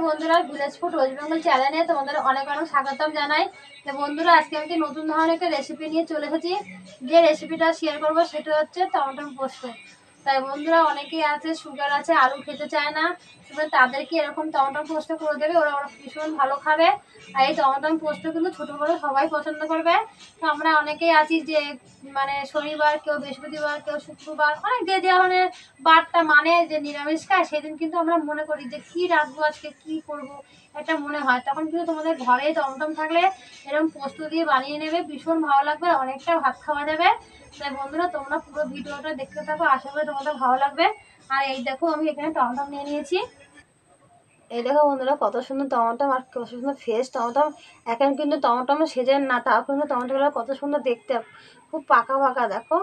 বন্ধুরা, village food waste Bengal চ্যানেলে তোমাদের অনেক অনেক স্বাগতম জানাই। তো বন্ধুরা, আজকে আমি নতুন ধরনের একটা রেসিপি নিয়ে চলে এসেছি। যে রেসিপিটা শেয়ার করবো সেটা হচ্ছে টমেটো পোস্ত। তাই বন্ধুরা, অনেকেই আছে সুগার আছে, আলু খেতে চায় না, এবার তাদেরকে এরকম টমেটো পোস্ত করে দেবে, ওরা ওরা ভীষণ ভালো খাবে। আর এই টমেটো পোস্ত কিন্তু ছোটো বড়ো সবাই পছন্দ করবে। তো আমরা অনেকেই আছি যে মানে শনিবার, কেউ বৃহস্পতিবার, কেউ শুক্রবার, অনেক যে ধরনের বারটা মানে যে নিরামিষ খায়, সেদিন কিন্তু আমরা মনে করি যে কী রাখবো, আজকে কী করবো, এটা মনে হয়। তখন কিন্তু তোমাদের ঘরে টমটম থাকলে এরকম পোস্ত দিয়ে বানিয়ে নেবে, ভীষণ ভালো লাগবে, অনেকটা ভাত খাওয়া যাবে। তাই বন্ধুরা, তোমরা পুরো ভিডিওটা দেখতে থাকো, আশা করি তোমাদের ভালো লাগবে। আর এই দেখো, আমি এখানে টমেটো নিয়ে নিয়েছি। এই দেখো বন্ধুরা, কত সুন্দর টমেটো আর কত সুন্দর ফ্রেশ টমেটো। এখন কিন্তু টমেটো সেজে না, তাও কিন্তু টমেটোগুলো কত সুন্দর দেখতে, খুব পাকা পাকা। দেখো,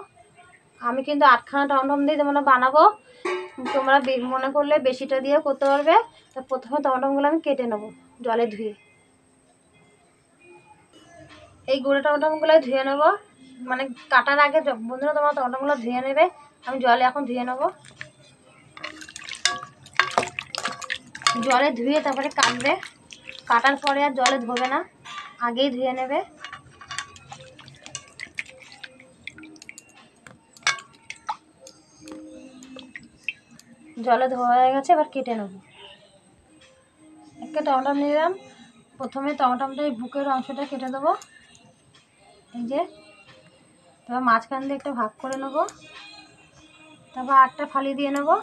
আমি কিন্তু 8খানা টমেটো দিয়ে তোমরা বানাবো। তোমরা মনে করলে বেশিটা দিয়ে করতে পারবে। তা প্রথমে টমেটোগুলো আমি কেটে নেবো জলে ধুয়ে। এই গুঁড়ো টমেটোগুলো ধুয়ে নেবো, মানে কাটার আগে বন্ধুরা তোমরা টমেটোগুলো ধুয়ে নেবে। আমি জলে এখন ধুয়ে নেবো, জলে ধুয়ে তারপরে কাটবে। কাটার পরে আর জলে ধোবে না, আগেই ধুয়ে নেবে। জলে ধোয়া হয়ে গেছে, এবার কেটে নেব। একটা টমেটো নিলাম, প্রথমে টমেটোটা এই বুকের অংশটা কেটে দেবো, এই যে। তারপর মাঝখান দিয়ে একটা ভাগ করে নেবো, তারপর আটটা ফালি দিয়ে নেবো।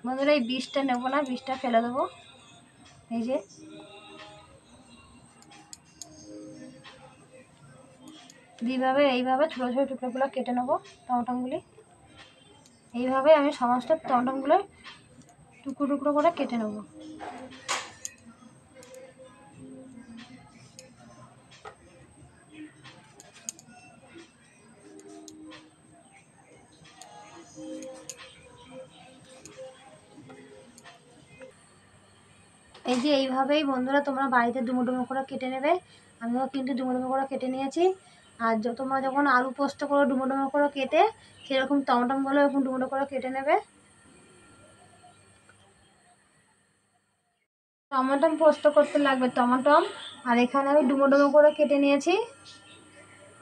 বন্ধুরা, এই বীজটা নেবো না, বীজটা ফেলে দেবো। এই যে এইভাবে ছোটো ছোটো টুকরোগুলো কেটে নেবো টমেটোগুলি। এইভাবে আমি সমস্ত টমেটোগুলো টুকরো টুকরো করে কেটে নেবো। এই যে এইভাবেই বন্ধুরা তোমরা বাড়িতে ডুমো ডুমো করে কেটে নেবে। আমিও কিন্তু ডুমো ডুমো করে কেটে নিয়েছি। আর তোমরা যখন আলু পোস্ত করে ডুমো ডুমো করে কেটে, সেরকম টমেটোগুলো এরকম ডুমো ডুমো করে কেটে নেবে। টমেটো পোস্ত করতে লাগবে টমেটো, আর এখানে আমি ডুমো ডুমো করে কেটে নিয়েছি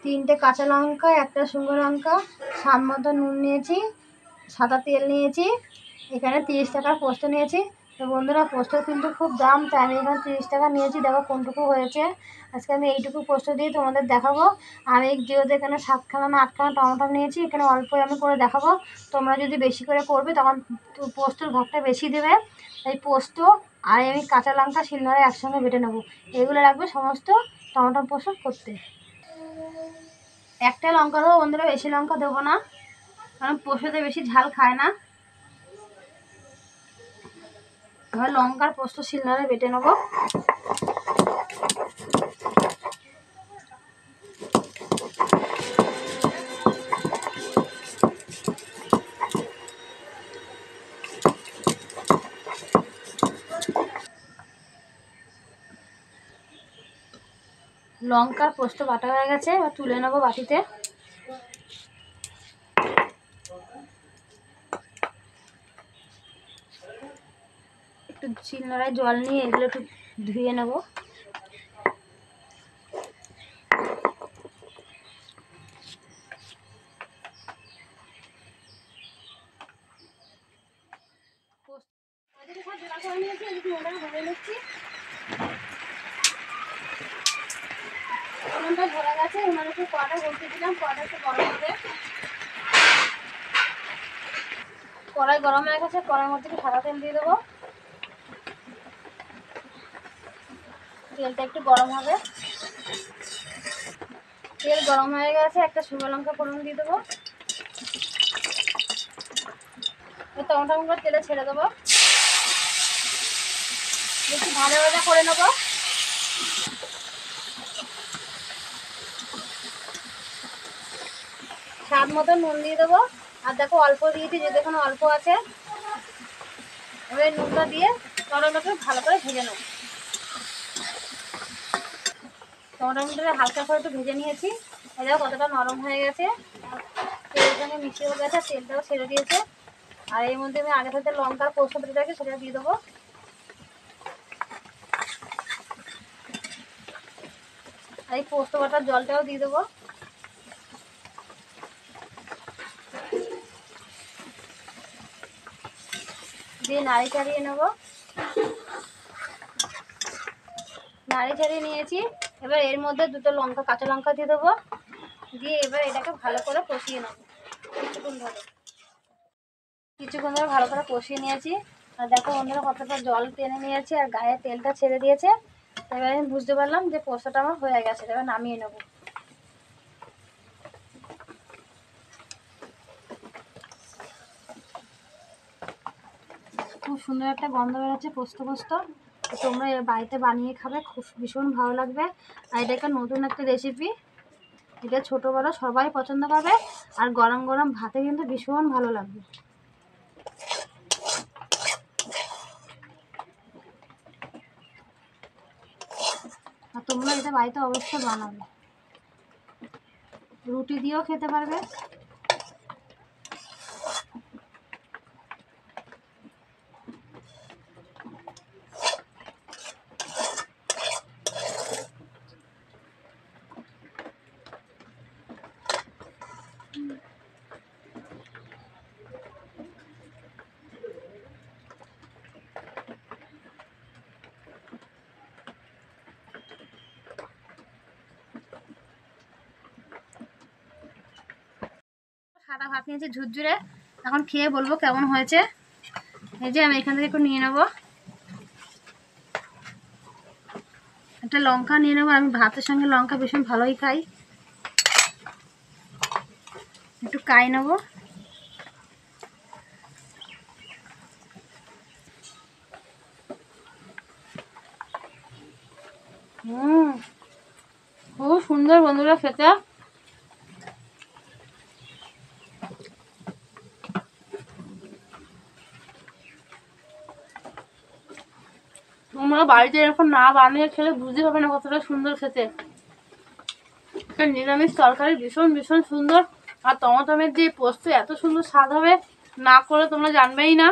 3টে কাঁচা লঙ্কা, একটা শুকনো লঙ্কা, স্বাদ মতো নুন নিয়েছি, সাদা তেল নিয়েছি, এখানে 30 টাকার পোস্ত নিয়েছি। তো বন্ধুরা, পোস্ত কিন্তু খুব দাম, তাই আমি এখানে 30 টাকা নিয়েছি। দেখো কোনটুকু হয়েছে। আজকে আমি এইটুকু পোস্ত দিয়ে তোমাদের দেখাবো। আর এই যেহেতু এখানে 7খানা না 8খানা টমেটো নিয়েছি, এখানে অল্পই আমি করে দেখাবো। তোমরা যদি বেশি করে করবে তখন পোস্তর ভাগটা বেশি দেবে। এই পোস্ত আর আমি কাঁচা লঙ্কা শিলনোড়ায় একসঙ্গে বেটে নেবো। এগুলো লাগবে সমস্ত টমেটো পোস্ত করতে। একটা লঙ্কা দেবো বন্ধুরা, বেশি লঙ্কা দেবো না, কারণ পোস্ততে বেশি ঝাল খায় না। এবার লঙ্কার পোস্ত শিলনোড়ায় বেটে নেবো। লঙ্কার পোস্ত বাটা হয়ে গেছে, এবার তুলে নেবো বাটিতে। একটু শিলনোড়ায় জল নিয়ে এগুলো একটু ধুয়ে নেবো। উনুনটা ধরে গেছে, উনুনে একটু কড়াটা বসিয়ে দিলাম, কড়াটা একটু গরম হবে। কড়াই গরম হয়ে গেছে, কড়াইয়ের মধ্যে একটু সাদা তেল দিয়ে দেবো। তেলটা একটু গরম হবে, তেল গরম হয়ে গেছে, একটা শুকনো লঙ্কা ফোড়ন দিয়ে দেবো। টমেটোগুলো তেলে ছেড়ে দেবো, একটু ভাজা ভাজা করে নেবো। স্বাদ মতো নুন দিয়ে দেবো। আর দেখো অল্প দিয়েছি, যে দেখুন অল্প আছে। এবার নুনটা দিয়ে টমেটোকে ভালো করে ভেজে নেবো। টমেটোটা হালকা করে একটু ভেজে নিয়েছি। এই দেখো কতটা নরম হয়ে গেছে, তেলের সঙ্গে মিশিয়ে গেছে, তেলটাও ছেড়ে দিয়েছে। আর এর মধ্যে আমি আগে থেকে লঙ্কার পোস্ত বেটে রাখি, সেটা দিয়ে দেবো। আর এই পোস্ত বাটার জলটাও দিয়ে দেবো। দিয়ে নাড়ি চাড়িয়ে নেবো। নাড়ি চাড়িয়ে নিয়েছি। এবার এর মধ্যে দুটো লঙ্কা, কাঁচা লঙ্কা দিয়ে দেবো। দিয়ে এবার এটাকে ভালো করে কষিয়ে নেবো কিছুক্ষণ ধরে ভালো করে কষিয়ে নিয়েছি। আর দেখো বন্ধুরা কতটা জল টেনে নিয়েছি আর গায়ে তেলটা ছেড়ে দিয়েছে। এবার আমি বুঝতে পারলাম যে পোস্তটা আমার হয়ে গেছে। এবার নামিয়ে নেবো। খুব সুন্দর একটা গন্ধ বেরোচ্ছে পোস্ত পোস্ত। তোমরা বাড়িতে বানিয়ে খাবে, খুব ভীষণ ভালো লাগবে। আর এটা একটা নতুন একটা রেসিপি, এটা ছোটো বড় সবাই পছন্দ করবে। আর গরম গরম ভাতে কিন্তু ভীষণ ভালো লাগবে। আর তোমরা এটা বাড়িতে অবশ্যই বানাবে, রুটি দিয়েও খেতে পারবে। সাদা ভাত নিয়েছি ঝুরঝুরে, এখন খেয়ে বলবো কেমন হয়েছে। এই যে আমি এখান থেকে একটু নিয়ে নেবো, একটা লঙ্কা নিয়ে নেবো। আমি ভাতের সঙ্গে লঙ্কা ভীষণ ভালোই খাই। একটু কাই নেবো। খুব সুন্দর বন্ধুরা খেতে। তোমরা বাড়িতে এরকম না বানিয়ে খেলে বুঝতে পারবে না কতটা সুন্দর খেতে। নিরামিষ তরকারি ভীষণ ভীষণ সুন্দর। আর টমেটোমের যে পোস্ত এত সুন্দর স্বাদ হবে, না করে তোমরা জানবেই না।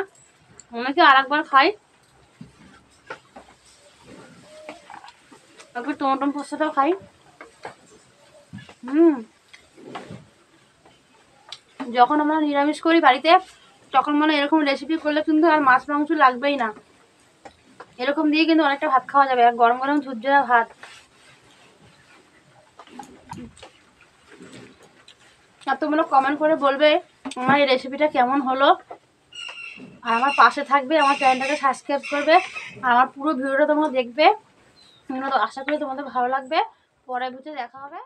অনেকে আর একবার খাই, একবার টমেটো পোস্তটাও খাই। যখন আমরা নিরামিষ করি বাড়িতে, তখন মানে এরকম রেসিপি করলে কিন্তু আর মাছ মাংস লাগবেই না। এরকম দিয়ে কিন্তু অনেকটা ভাত খাওয়া যাবে, আর গরম গরম ঝুরঝুরা ভাত। আর তোমরা কমেন্ট করে বলবে আমার এই রেসিপিটা কেমন হলো। আর আমার পাশে থাকবে, আমার চ্যানেলটাকে সাবস্ক্রাইব করবে। আর আমার পুরো ভিডিওটা তোমরা দেখবে। আশা করি তোমাদের ভালো লাগবে। পরের ভিডিওতে দেখা হবে।